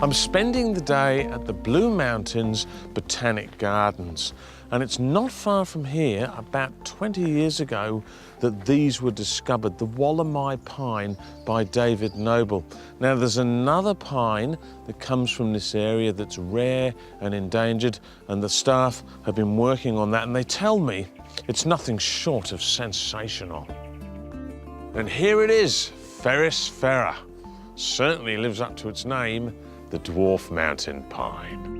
I'm spending the day at the Blue Mountains Botanic Gardens, and it's not far from here, about 20 years ago, that these were discovered, the Wallamai pine by David Noble. Now, there's another pine that comes from this area that's rare and endangered, and the staff have been working on that, and they tell me it's nothing short of sensational. And here it is, Ferris ferra. Certainly lives up to its name, the dwarf mountain pine.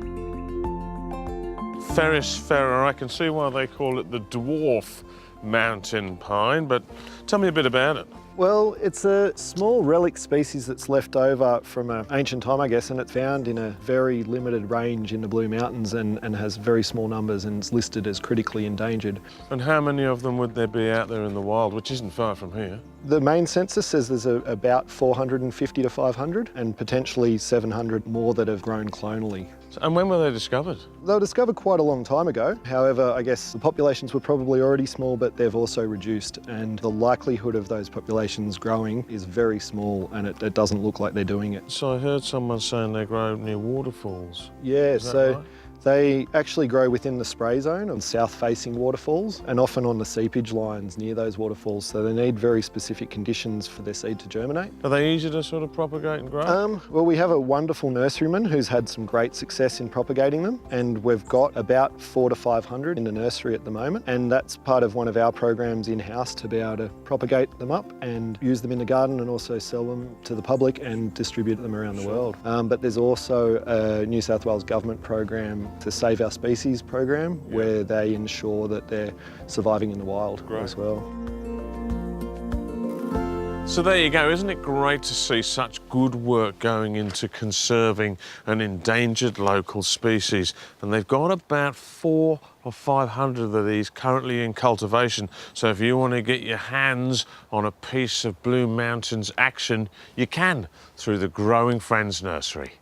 Ferris ferra, I can see why they call it the dwarf mountain pine, but tell me a bit about it. Well, it's a small relic species that's left over from an ancient time, I guess, and it's found in a very limited range in the Blue Mountains and has very small numbers and is listed as critically endangered. And how many of them would there be out there in the wild, which isn't far from here? The main census says there's about 450 to 500 and potentially 700 more that have grown clonally. And when were they discovered? They were discovered quite a long time ago. However, I guess the populations were probably already small, but they've also reduced, and the likelihood of those populations growing is very small, and it doesn't look like they're doing it. So I heard someone saying they grow near waterfalls. Yeah, so right? They actually grow within the spray zone of south-facing waterfalls and often on the seepage lines near those waterfalls, so they need very specific conditions for their seed to germinate. Are they easy to sort of propagate and grow? Well, we have a wonderful nurseryman who's had some great success in propagating them, and we've got about 400 to 500 in the nursery at the moment, and that's part of one of our programs in-house to be able to propagate them up and use them in the garden and also sell them to the public and distribute them around the world. But there's also a New South Wales government program, the Save Our Species program, where they ensure that they're surviving in the wild as well. So there you go, isn't it great to see such good work going into conserving an endangered local species? And they've got about 400 or 500 of these currently in cultivation. So if you want to get your hands on a piece of Blue Mountains action, you can through the Growing Friends Nursery.